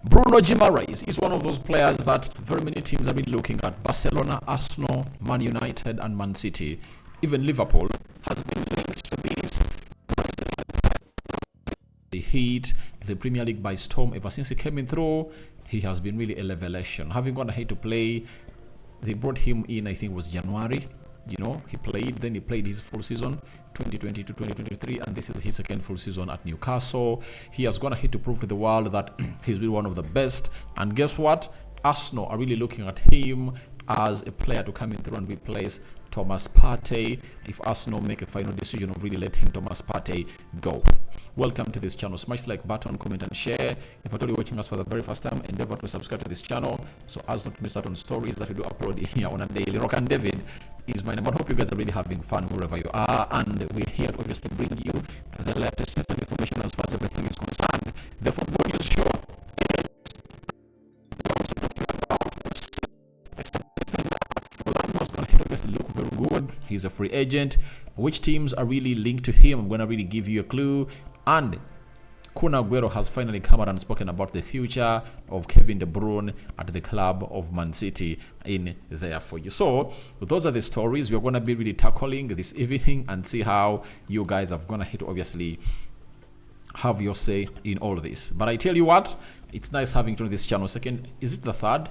Bruno Guimarães is one of those players that very many teams are really looking at. Barcelona, Arsenal, Man United and Man City. Even Liverpool has been linked to this. The Heat, the Premier League by storm ever since he came in through. He has been really a revelation. Having gone ahead to play, they brought him in, I think it was January. You know, he played his full season 2020 to 2023, and this is his second full season at Newcastle. He has gone ahead to prove to the world that he's been one of the best. And guess what? Arsenal are really looking at him as a player to come in through and replace Thomas Partey if Arsenal make a final decision of really letting Thomas Partey go. Welcome to this channel. Smash the like button, comment and share. If you're watching us for the very first time, endeavor to subscribe to this channel so as not to miss out on stories that we do upload here on a daily. Rokani David is my name. I hope you guys are really having fun wherever you are, and we're here to obviously bring you the latest information as far as everything is concerned. The football news show Fulam was going to obviously look very good. He's a free agent. Which teams are really linked to him? I'm going to really give you a clue. And Kun Aguero has finally come out and spoken about the future of Kevin De Bruyne at the club of Man City in there for you. So those are the stories we're going to be really tackling this evening and see how you guys are going to hit obviously have your say in all this. But I tell you what, it's nice having you on this channel. Second, is it the third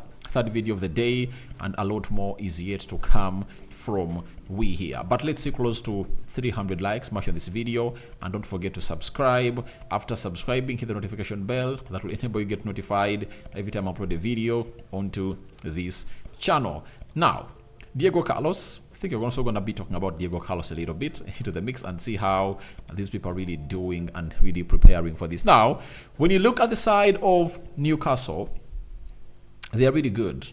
video of the day, and a lot more is yet to come from we here. But let's see close to 300 likes. Smash on this video and don't forget to subscribe. After subscribing, hit the notification bell. That will enable you get notified every time I upload a video onto this channel. Now, Diego Carlos, I think we're also going to be talking about Diego Carlos a little bit into the mix and see how these people are really doing and really preparing for this. Now, when you look at the side of Newcastle, they are really good.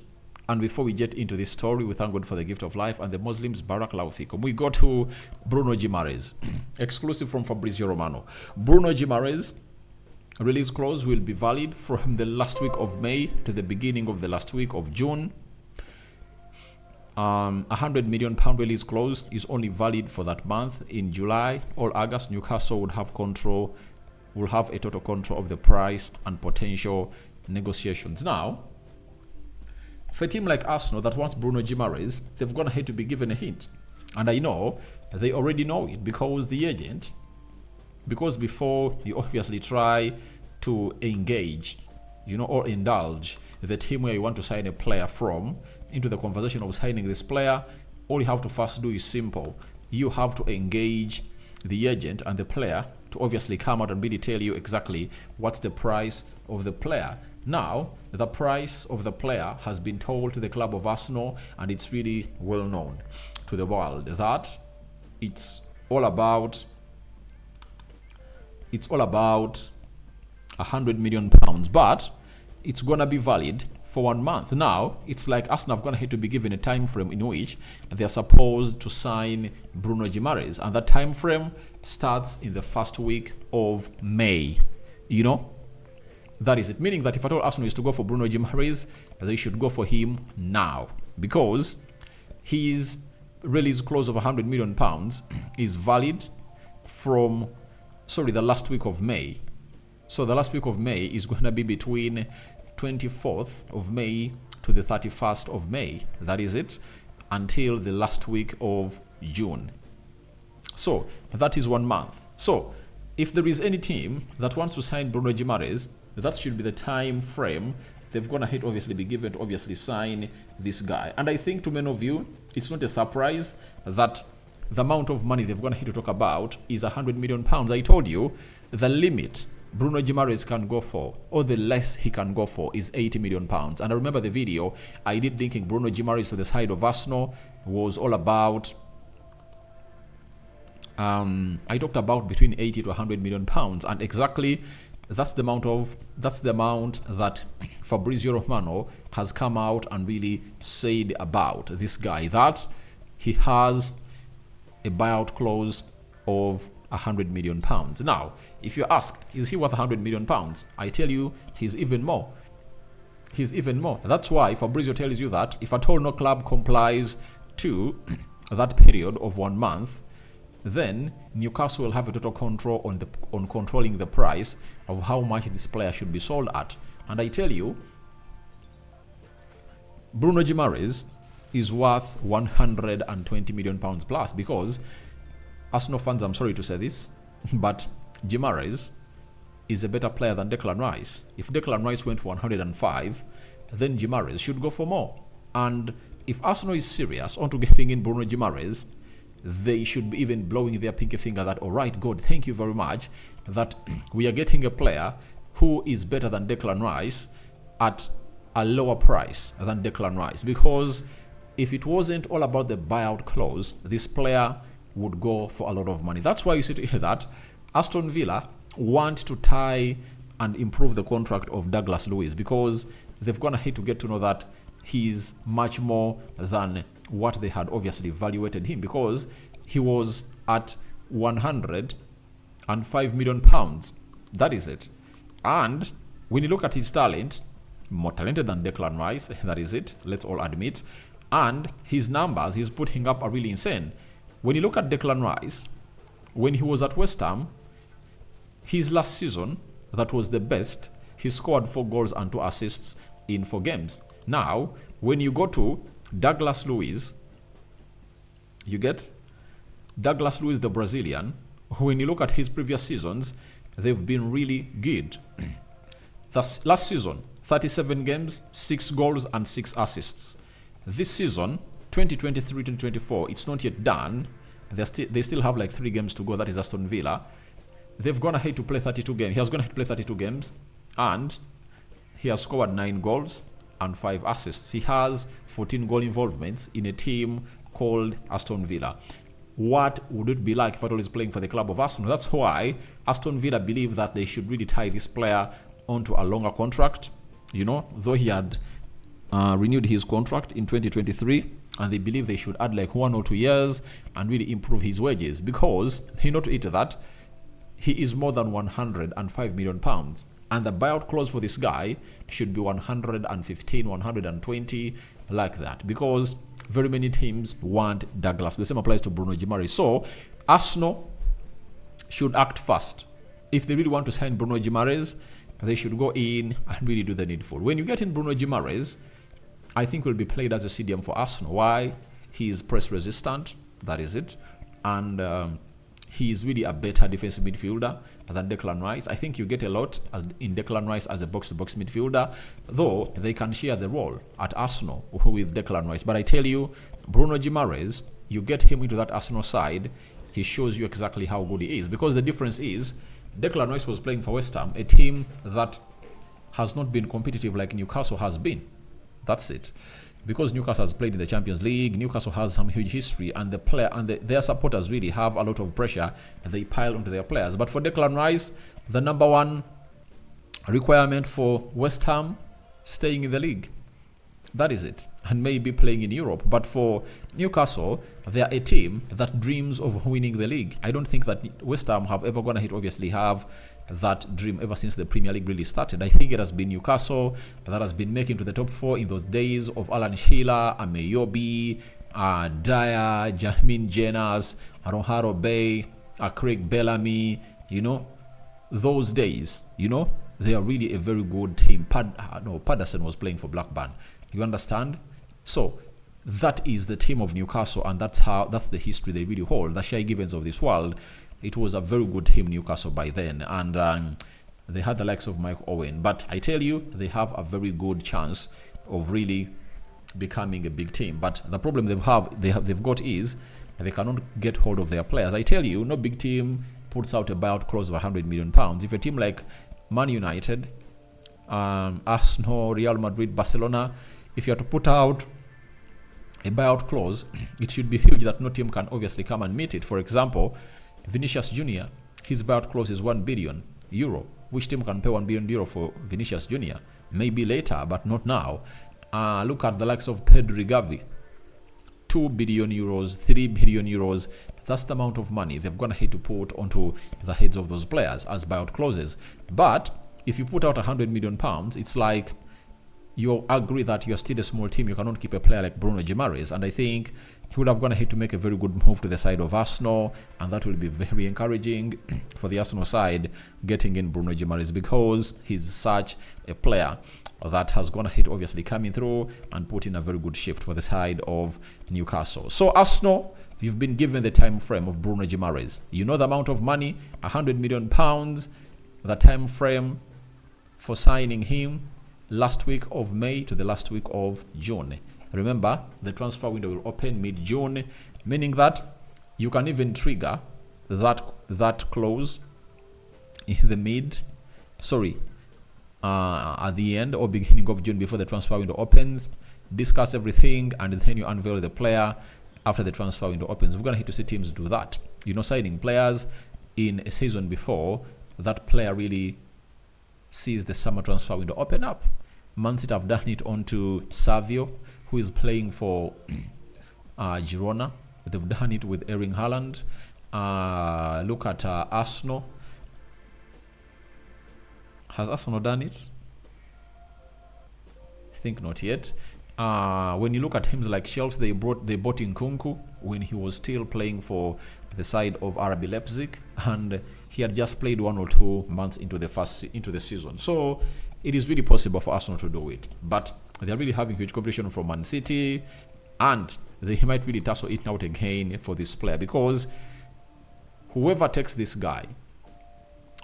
And before we get into this story, we thank God for the gift of life and the Muslims. Barakallahu fikum. We go to Bruno Guimarães, exclusive from Fabrizio Romano. Bruno Guimarães release clause will be valid from the last week of May to the beginning of the last week of June. £100 million release clause is only valid for that month. In July or August, Newcastle will have a total control of the price and potential negotiations. Now, for a team like Arsenal that wants Bruno Guimarães, they've gone ahead to be given a hint. And I know they already know it because the agent, because before you obviously try to engage, you know, or indulge the team where you want to sign a player from into the conversation of signing this player, all you have to first do is simple. You have to engage the agent and the player to obviously come out and really tell you exactly what's the price of the player. Now, the price of the player has been told to the club of Arsenal, and it's really well known to the world that it's all about £100 million, but it's gonna be valid for 1 month. Now, it's like Arsenal have gonna have to be given a time frame in which they are supposed to sign Bruno Guimarães, and that time frame starts in the first week of May. You know, that is it. Meaning that if at all Arsenal is to go for Bruno Guimarães, they should go for him now, because his release clause of £100 million is valid from the last week of May. So the last week of May is going to be between 24th of May to the 31st of May. That is it, until the last week of June. So that is 1 month. So if there is any team that wants to sign Bruno Guimarães, that should be the time frame they've gone ahead obviously be given to obviously sign this guy. And I think to many of you, it's not a surprise that the amount of money they've gone ahead to talk about is £100 million. I told you the limit Bruno Guimarães can go for, or the less he can go for, is £80 million. And I remember the video I did linking Bruno Guimarães to the side of Arsenal was all about I talked about between 80 to £100 million, and exactly that's the amount that Fabrizio Romano has come out and really said about this guy, that he has a buyout clause of £100 million. Now, if you're asked, is he worth £100 million? I tell you, he's even more. He's even more. That's why Fabrizio tells you that if at all no club complies to that period of 1 month, then Newcastle will have a total control on controlling the price of how much this player should be sold at. And I tell you, Bruno Guimarães is worth 120 million pounds plus, because Arsenal fans, I'm sorry to say this, but Guimaraes is a better player than Declan Rice. If Declan Rice went for 105, then Guimaraes should go for more. And if Arsenal is serious onto getting in Bruno Guimarães, they should be even blowing their pinky finger that, all right, God, thank you very much that we are getting a player who is better than Declan Rice at a lower price than Declan Rice. Because if it wasn't all about the buyout clause, this player would go for a lot of money. That's why you see that Aston Villa want to tie and improve the contract of Douglas Luiz, because they've gone ahead to get to know that he's much more than what they had obviously evaluated him, because he was at 105 million pounds. That is it. And when you look at his talent, more talented than Declan Rice, that is it, let's all admit. And his numbers he's putting up are really insane. When you look at Declan Rice, when he was at West Ham, his last season, that was the best, he scored 4 goals and 2 assists in 4 games. Now, when you go to Douglas Luiz, you get Douglas Luiz, the Brazilian. When you look at his previous seasons, they've been really good. Last season, 37 games, 6 goals and 6 assists. This season, 2023-2024, it's not yet done. They still have like 3 games to go. That is Aston Villa. They've gone ahead to play 32 games. He has gone ahead to play 32 games, and he has scored 9 goals and 5 assists. He has 14 goal involvements in a team called Aston Villa. What would it be like if Atol is playing for the club of Arsenal? That's why Aston Villa believe that they should really tie this player onto a longer contract. You know, though he had renewed his contract in 2023, and they believe they should add like 1 or 2 years and really improve his wages, because they know to it that he is more than 105 million pounds. And the buyout clause for this guy should be 115, 120, like that. Because very many teams want Douglas. The same applies to Bruno Guimarães. So Arsenal should act fast. If they really want to sign Bruno Guimarães, they should go in and really do the needful. When you get in Bruno Guimarães, I think will be played as a CDM for Arsenal. Why? He is press resistant. That is it. And he is really a better defensive midfielder than Declan Rice. I think you get a lot in Declan Rice as a box-to-box midfielder, though they can share the role at Arsenal with Declan Rice. But I tell you, Bruno Guimarães, you get him into that Arsenal side, he shows you exactly how good he is. Because the difference is, Declan Rice was playing for West Ham, a team that has not been competitive like Newcastle has been. That's it. Because Newcastle has played in the Champions League, Newcastle has some huge history, and the player and their supporters really have a lot of pressure. They pile onto their players. But for Declan Rice, the number one requirement for West Ham, staying in the league. That is it. And maybe playing in Europe. But for Newcastle, they are a team that dreams of winning the league. I don't think that West Ham have ever gone ahead, obviously, have that dream ever since the Premier League really started. I think it has been Newcastle that has been making to the top 4 in those days of Alan Shearer, Ameyobi, Dyer, Jamin Jenas, Aroharo Bay, Craig Bellamy. You know, those days, you know, they are really a very good team. Patterson was playing for Blackburn. You understand? So that is the team of Newcastle, and that's the history they really hold. The Shy Givens of this world. It was a very good team, Newcastle, by then, and they had the likes of Mike Owen. But I tell you, they have a very good chance of really becoming a big team. But the problem they've got is they cannot get hold of their players. I tell you, no big team puts out a buyout clause of 100 million pounds. If a team like Man United, Arsenal, Real Madrid, Barcelona, if you have to put out a buyout clause, it should be huge that no team can obviously come and meet it. For example, Vinicius Jr., his buyout clause is €1 billion. Which team can pay €1 billion for Vinicius Jr.? Maybe later, but not now. Look at the likes of Pedri Gavi. €2 billion, €3 billion. That's the amount of money they've gone ahead to put onto the heads of those players as buyout clauses. But if you put out £100 million, it's like you agree that you're still a small team. You cannot keep a player like Bruno Guimarães. And I think he would have gone ahead to make a very good move to the side of Arsenal, and that will be very encouraging for the Arsenal side, getting in Bruno Guimarães, because he's such a player that has gone ahead, obviously coming through and put in a very good shift for the side of Newcastle. So Arsenal, you've been given the time frame of Bruno Guimarães. You know the amount of money, £100 million, the time frame for signing him, last week of May to the last week of June. Remember, the transfer window will open mid-June, meaning that you can even trigger that clause in the at the end or beginning of June, before the transfer window opens, discuss everything, and then you unveil the player after the transfer window opens. We're going to hit to see teams do that. You know, signing players in a season before that player really sees the summer transfer window open up. Man City have done it onto Savio, who is playing for Girona. They've done it with Erling Haaland. Look at Arsenal. Has Arsenal done it? I think not yet. When you look at teams like Chelsea, they bought Nkunku when he was still playing for the side of RB Leipzig, and he had just played 1 or 2 months into the season. So it is really possible for Arsenal to do it, but they're really having huge competition from Man City, and they might really tussle it out again for this player, because whoever takes this guy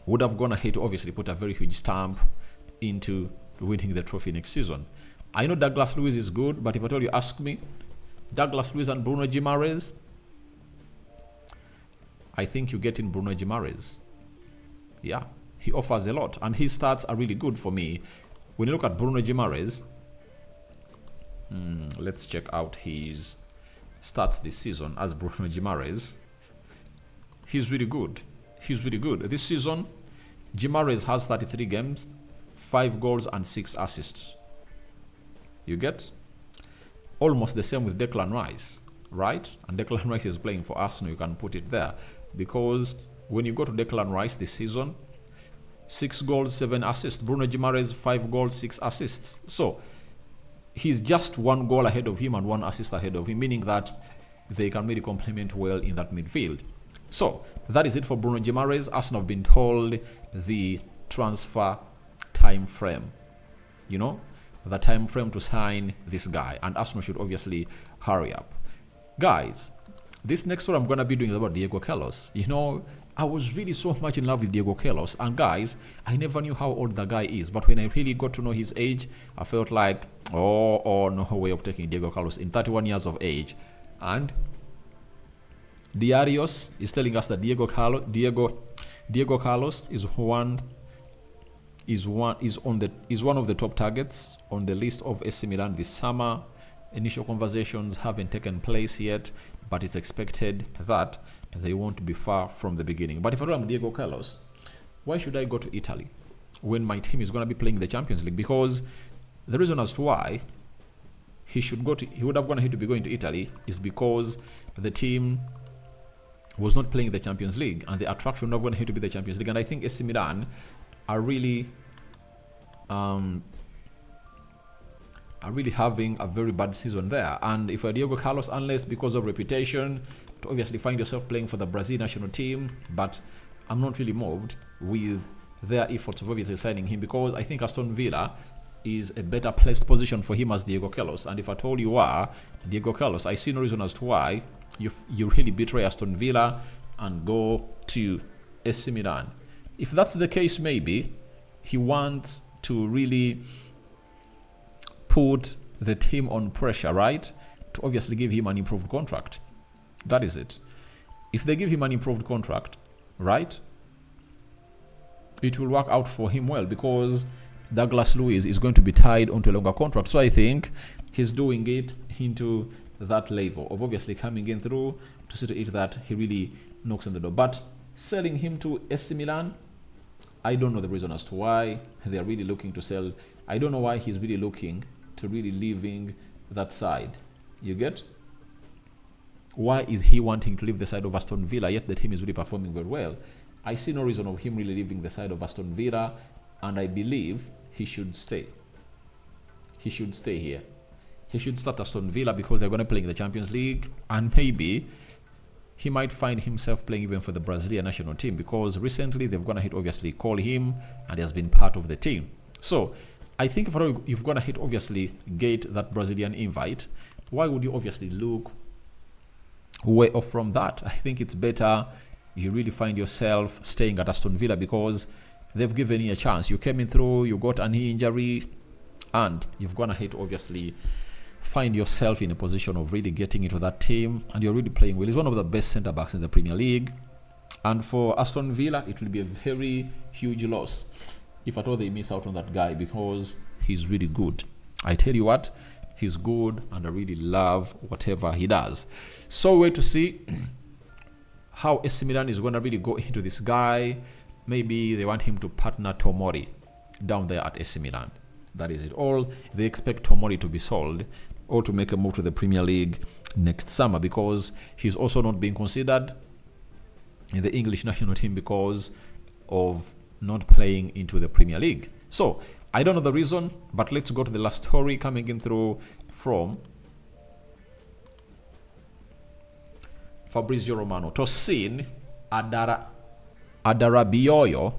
would have gone ahead to obviously put a very huge stamp into winning the trophy next season. I know Douglas Luiz is good, but if at all you ask me, Douglas Luiz and Bruno Guimarães, I think you get in Bruno Guimarães. Yeah, he offers a lot, and his stats are really good for me. When you look at Bruno Guimarães, let's check out his stats this season as Bruno Guimarães. He's really good. He's really good. This season, Guimaraes has 33 games, 5 goals and 6 assists. You get? Almost the same with Declan Rice, right? And Declan Rice is playing for Arsenal. You can put it there, because when you go to Declan Rice this season, 6 goals, 7 assists. Bruno Guimarães, 5 goals, 6 assists. So he's just 1 goal ahead of him and 1 assist ahead of him, meaning that they can really complement well in that midfield. So that is it for Bruno Guimarães. Arsenal have been told the transfer time frame, you know, the time frame to sign this guy, and Arsenal should obviously hurry up. Guys, this next one I'm going to be doing is about Diego Carlos. You know, I was really so much in love with Diego Carlos, and guys, I never knew how old the guy is, but when I really got to know his age, I felt like, oh, no way of taking Diego Carlos in 31 years of age. And Diarios is telling us that Diego Carlos is one of the top targets on the list of AC Milan this summer. Initial conversations haven't taken place yet, but it's expected that they won't be far from the beginning. But if I'm Diego Carlos, why should I go to Italy when my team is going to be playing the Champions League? Because the reason as to why he would have gone ahead to be going to Italy is because the team was not playing the Champions League, and the attraction of going ahead to be the Champions League. And I think AC Milan are really having a very bad season there. And if you're Diego Carlos, unless because of reputation, to obviously find yourself playing for the Brazil national team, but I'm not really moved with their efforts of obviously signing him, because I think Aston Villa is a better placed position for him as Diego Carlos. And if at all you are Diego Carlos, I see no reason as to why you really betray Aston Villa and go to AC Milan. If that's the case, maybe he wants to really put the team on pressure, right? To obviously give him an improved contract. That is it. If they give him an improved contract, right, it will work out for him well, because Douglas Luiz is going to be tied onto a longer contract. So I think he's doing it into that level of obviously coming in through to see to it that he really knocks on the door. But selling him to AC Milan, I don't know the reason as to why they are really looking to sell. I don't know why he's really looking to really leaving that side. You get? Why is he wanting to leave the side of Aston Villa, yet the team is really performing very well? I see no reason of him really leaving the side of Aston Villa, and I believe he should stay. He should stay here. he should start Aston Villa because they're going to play in the Champions League, and maybe he might find himself playing even for the Brazilian national team because recently they've gone ahead obviously call him and he has been part of the team. So I think if you've gone ahead obviously get that Brazilian invite, why would you obviously look way off from that? I think it's better you really find yourself staying at Aston Villa because they've given you a chance. You came in through, you got a knee injury, and you've gone ahead obviously find yourself in a position of really getting into that team, and you're really playing well. He's one of the best centre backs in the Premier League, and for Aston Villa it will be a very huge loss if at all they miss out on that guy because he's really good. I tell you what, he's good and I really love whatever he does. So wait to see how AC Milan is going to really go into this guy. Maybe they want him to partner Tomori down there at AC Milan. That is it all. They expect Tomori to be sold or to make a move to the Premier League next summer because he's also not being considered in the English national team because of not playing into the Premier League. So I don't know the reason, but let's go to the last story coming in through from Fabrizio Romano. Tosin Adarabioyo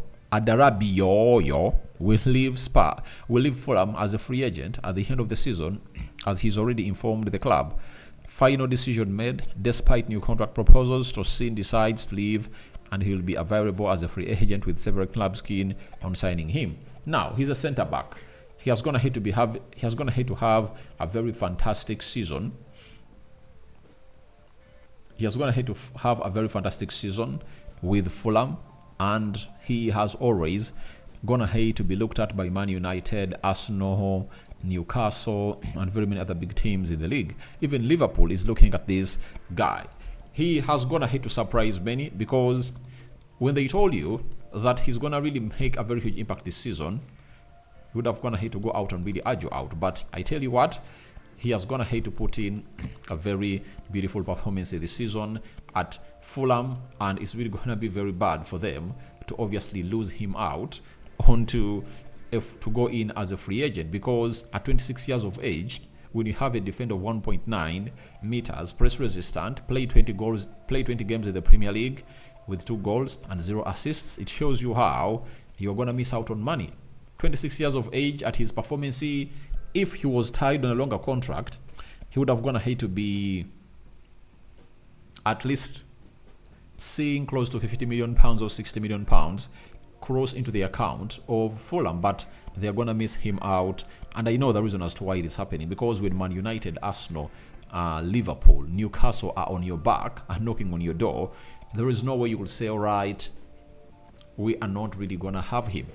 will leave Fulam as a free agent at the end of the season, as he's already informed the club. Final decision made. Despite new contract proposals, Tosin decides to leave and he'll be available as a free agent with several clubs keen on signing him. Now, he's a centre back. He has gone ahead to have a very fantastic season. He has gone ahead to have a very fantastic season with Fulam, and he has always gone ahead to be looked at by Man United, Arsenal, Newcastle, and very many other big teams in the league. Even Liverpool is looking at this guy. He has gone ahead to surprise many because when they told you that he's going to really make a very huge impact this season, he would have gone ahead to go out and really argue out. But I tell you what, he has gone ahead to put in a very beautiful performance this season at Fulam, and it's really going to be very bad for them to obviously lose him out to go in as a free agent because at 26 years of age, when you have a defender of 1.9 meters, press resistant, play 20 games in the Premier League with 2 goals and 0 assists, it shows you how you're going to miss out on money. 26 years of age at his performance, if he was tied on a longer contract, he would have gone ahead to be at least seeing close to 50 million pounds or 60 million pounds cross into the account of Fulham, but they're going to miss him out. And I know the reason as to why it is happening, because with Man United, Arsenal, Liverpool, Newcastle are on your back and knocking on your door, there is no way you will say, all right, we are not really going to have him.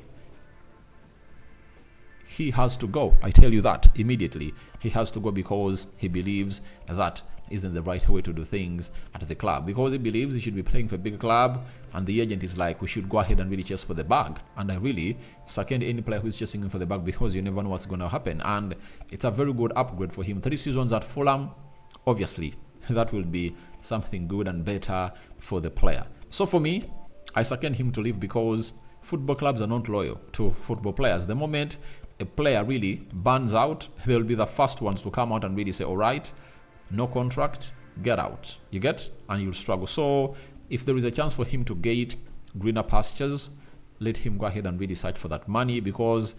He has to go. I tell you that immediately. He has to go because he believes that isn't the right way to do things at the club, because he believes he should be playing for a big club, and the agent is like, we should go ahead and really chase for the bag. And I really second any player who is chasing him for the bag, because you never know what's going to happen. And it's a very good upgrade for him. 3 seasons at Fulham, obviously that will be something good and better for the player. So for me, I second him to leave because football clubs are not loyal to football players. The moment a player really burns out, they'll be the first ones to come out and really say, all right, no contract, get out. You get? And you'll struggle. So if there is a chance for him to get greener pastures, let him go ahead and really search for that money, because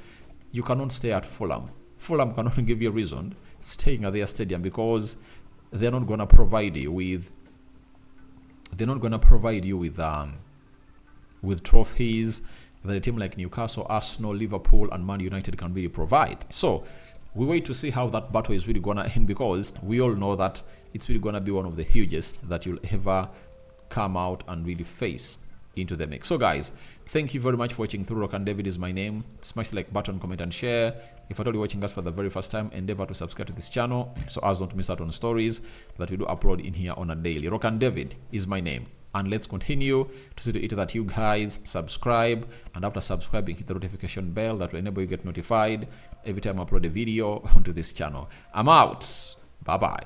you cannot stay at Fulham. Fulham cannot give you a reason staying at their stadium, because they're not going to provide you with trophies that a team like Newcastle, Arsenal, Liverpool, and Man United can really provide. So we wait to see how that battle is really going to end, because we all know that it's really going to be one of the hugest that you'll ever come out and really face into the mix. So guys, thank you very much for watching through. Rokani David is my name. Smash the like button, comment, and share. If at all you're watching us for the very first time, endeavor to subscribe to this channel so as not to miss out on stories that we do upload in here on a daily. Rokani David is my name. And let's continue to see to it that you guys subscribe, and after subscribing, hit the notification bell that will enable you to get notified every time I upload a video onto this channel. I'm out. Bye bye.